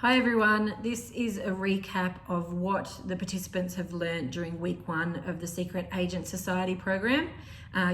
Hi everyone, this is a recap of what the participants have learned during week 1 of the Secret Agent Society program.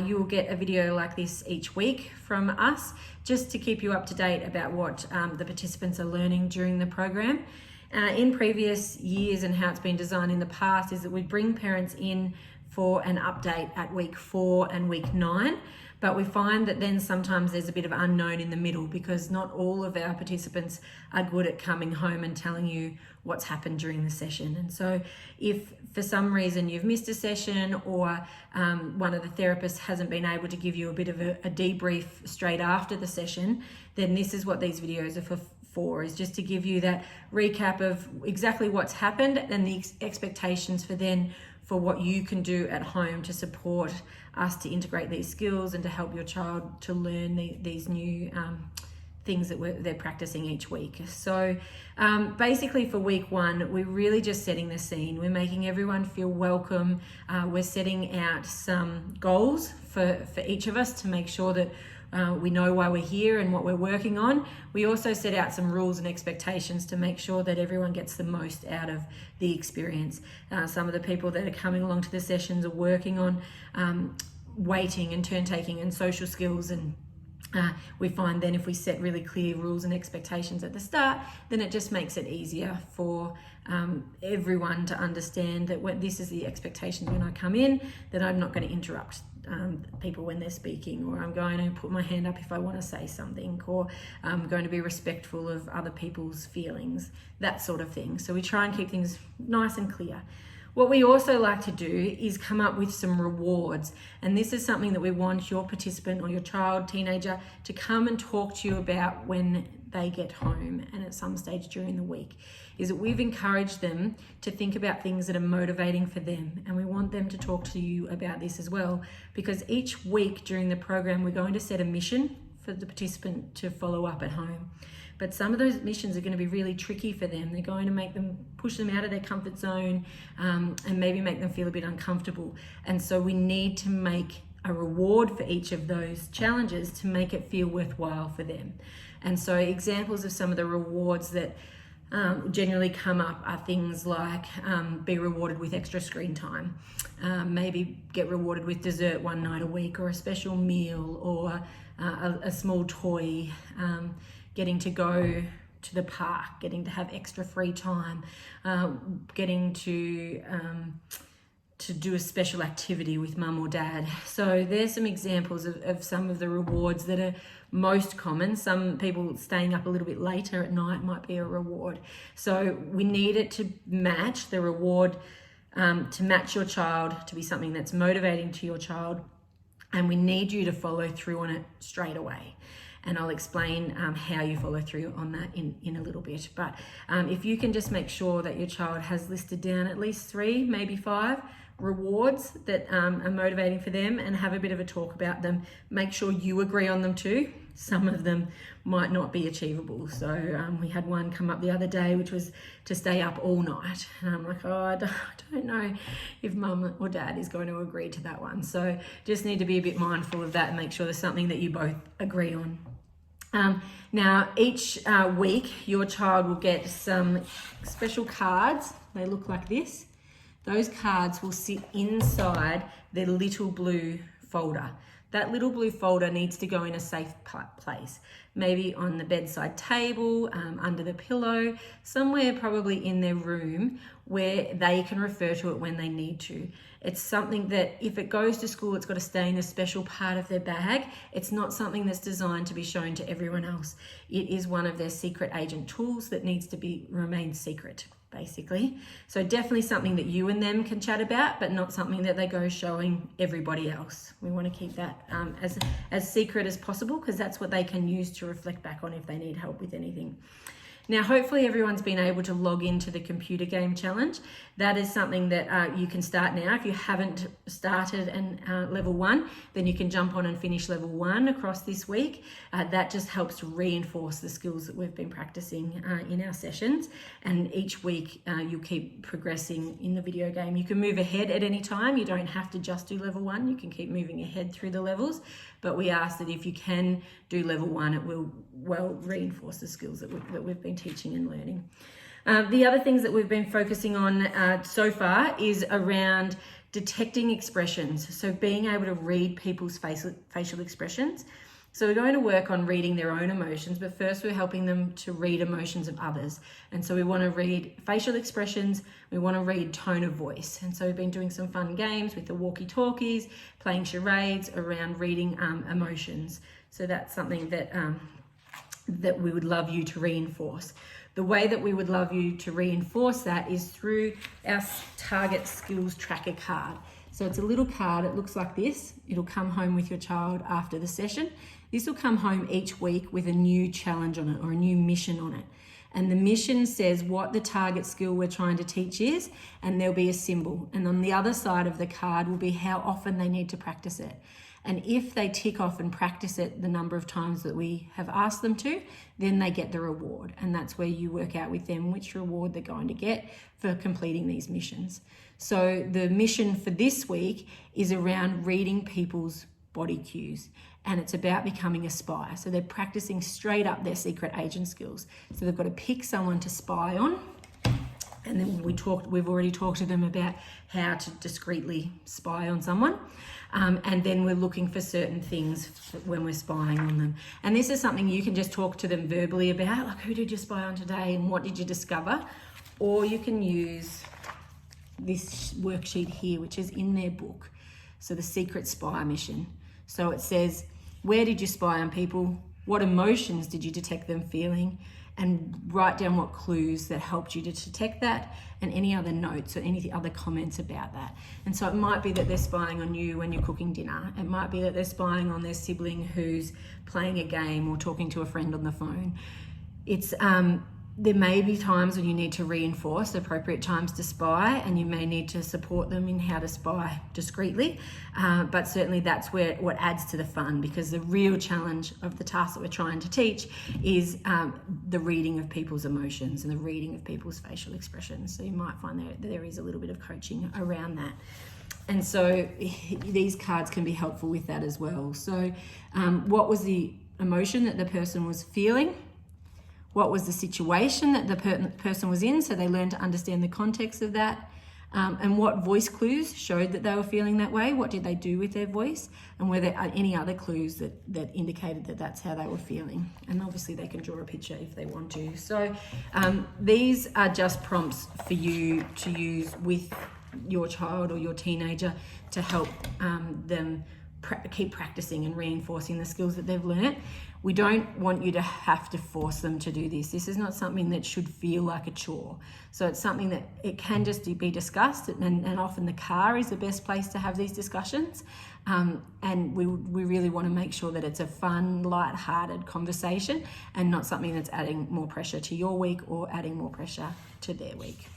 You will get a video like this each week from us just to keep you up to date about what the participants are learning during the program. In previous years and how it's been designed in the past is that we bring parents in for an update at week 4 and week 9. But we find that then sometimes there's a bit of unknown in the middle because not all of our participants are good at coming home and telling you what's happened during the session. And so if for some reason you've missed a session or one of the therapists hasn't been able to give you a bit of a debrief straight after the session, then this is what these videos are for, is just to give you that recap of exactly what's happened and the expectations for what you can do at home to support us to integrate these skills and to help your child to learn these new things that they're practicing each week. So basically for week 1, we're really just setting the scene. We're making everyone feel welcome. We're setting out some goals for each of us to make sure that we know why we're here and what we're working on. We also set out some rules and expectations to make sure that everyone gets the most out of the experience. Some of the people that are coming along to the sessions are working on waiting and turn taking and social skills, and we find then if we set really clear rules and expectations at the start, then it just makes it easier for everyone to understand that when this is the expectations when I come in, that I'm not going to interrupt people when they're speaking, or I'm going to put my hand up if I want to say something, or I'm going to be respectful of other people's feelings, that sort of thing. So we try and keep things nice and clear. What we also like to do is come up with some rewards, and this is something that we want your participant or your child, teenager, to come and talk to you about when they get home and at some stage during the week, is that we've encouraged them to think about things that are motivating for them, and we want them to talk to you about this as well, because each week during the program we're going to set a mission for the participant to follow up at home. But some of those missions are going to be really tricky for them. They're going to make them, push them out of their comfort zone, and maybe make them feel a bit uncomfortable. And so we need to make a reward for each of those challenges to make it feel worthwhile for them. And so examples of some of the rewards that generally come up are things like be rewarded with extra screen time, maybe get rewarded with dessert one night a week, or a special meal, or a small toy, getting to go to the park, getting to have extra free time, getting to do a special activity with mum or dad. So there's some examples of some of the rewards that are most common. Some people staying up a little bit later at night might be a reward. So we need it to match the reward, to match your child, to be something that's motivating to your child, and we need you to follow through on it straight away. And I'll explain how you follow through on that in a little bit. But if you can just make sure that your child has listed down at least 3, maybe 5 rewards that are motivating for them, and have a bit of a talk about them. Make sure you agree on them too. Some of them might not be achievable. So we had one come up the other day, which was to stay up all night. And I'm like, I don't know if mum or dad is going to agree to that one. So just need to be a bit mindful of that and make sure there's something that you both agree on. Now, each week, your child will get some special cards. They look like this. Those cards will sit inside their little blue folder. That little blue folder needs to go in a safe place, maybe on the bedside table, under the pillow, somewhere probably in their room where they can refer to it when they need to. It's something that if it goes to school, it's got to stay in a special part of their bag. It's not something that's designed to be shown to everyone else. It is one of their secret agent tools that needs to remain secret, basically. So definitely something that you and them can chat about, but not something that they go showing everybody else. We want to keep that as secret as possible, because that's what they can use to reflect back on if they need help with anything. Now, hopefully everyone's been able to log into the computer game challenge. That is something that you can start now. If you haven't started level 1, then you can jump on and finish level 1 across this week. That just helps to reinforce the skills that we've been practicing in our sessions. And each week you'll keep progressing in the video game. You can move ahead at any time. You don't have to just do level 1. You can keep moving ahead through the levels. But we ask that if you can do level 1, it will well reinforce the skills that we've been teaching and learning. The other things that we've been focusing on so far is around detecting expressions. So being able to read people's facial expressions. So we're going to work on reading their own emotions, but first we're helping them to read emotions of others. And so we want to read facial expressions, we want to read tone of voice. And so we've been doing some fun games with the walkie-talkies, playing charades around reading emotions. So that's something that, that we would love you to reinforce. The way that we would love you to reinforce that is through our Target Skills Tracker card. So it's a little card, it looks like this. It'll come home with your child after the session. This will come home each week with a new challenge on it or a new mission on it. And the mission says what the target skill we're trying to teach is, and there'll be a symbol. And on the other side of the card will be how often they need to practice it. And if they tick off and practice it the number of times that we have asked them to, then they get the reward. And that's where you work out with them which reward they're going to get for completing these missions. So the mission for this week is around reading people's body cues, and it's about becoming a spy. So they're practicing straight up their secret agent skills. So they've got to pick someone to spy on. And then we've already talked to them about how to discreetly spy on someone. And then we're looking for certain things when we're spying on them. And this is something you can just talk to them verbally about, like who did you spy on today and what did you discover? Or you can use this worksheet here, which is in their book. So the secret spy mission. So it says, where did you spy on people? What emotions did you detect them feeling? And write down what clues that helped you to detect that and any other notes or any other comments about that. And so it might be that they're spying on you when you're cooking dinner. It might be that they're spying on their sibling who's playing a game or talking to a friend on the phone. It's there may be times when you need to reinforce appropriate times to spy, and you may need to support them in how to spy discreetly, but certainly that's where what adds to the fun, because the real challenge of the task that we're trying to teach is the reading of people's emotions and the reading of people's facial expressions. So you might find that there is a little bit of coaching around that. And so these cards can be helpful with that as well. So what was the emotion that the person was feeling? What was the situation that the person was in, so they learned to understand the context of that, and what voice clues showed that they were feeling that way, what did they do with their voice, and were there any other clues that indicated that that's how they were feeling. And obviously they can draw a picture if they want to. So these are just prompts for you to use with your child or your teenager to help them keep practicing and reinforcing the skills that they've learnt. We don't want you to have to force them to do this. This is not something that should feel like a chore. So it's something that it can just be discussed, and often the car is the best place to have these discussions. And we really want to make sure that it's a fun, light-hearted conversation and not something that's adding more pressure to your week or adding more pressure to their week.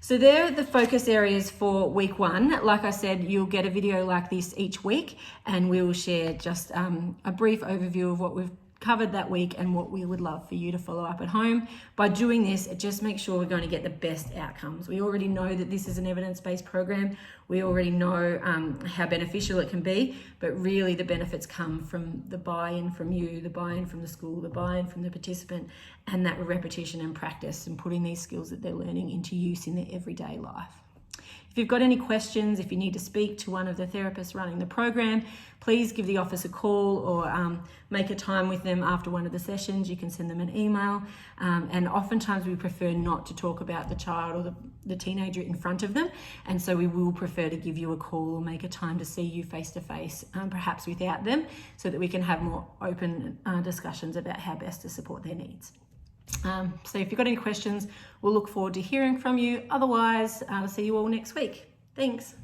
So there are the focus areas for week 1. Like I said, you'll get a video like this each week, and we will share just a brief overview of what we've covered that week and what we would love for you to follow up at home. By doing this, it just makes sure we're going to get the best outcomes. We already know that this is an evidence-based program. We already know how beneficial it can be, but really the benefits come from the buy-in from you, the buy-in from the school, the buy-in from the participant, and that repetition and practice and putting these skills that they're learning into use in their everyday life. If you've got any questions, if you need to speak to one of the therapists running the program, please give the office a call or make a time with them after one of the sessions. You can send them an email. And oftentimes we prefer not to talk about the child or the teenager in front of them. And so we will prefer to give you a call or make a time to see you face to face, perhaps without them, so that we can have more open discussions about how best to support their needs. So if you've got any questions, we'll look forward to hearing from you. Otherwise, I'll see you all next week. Thanks.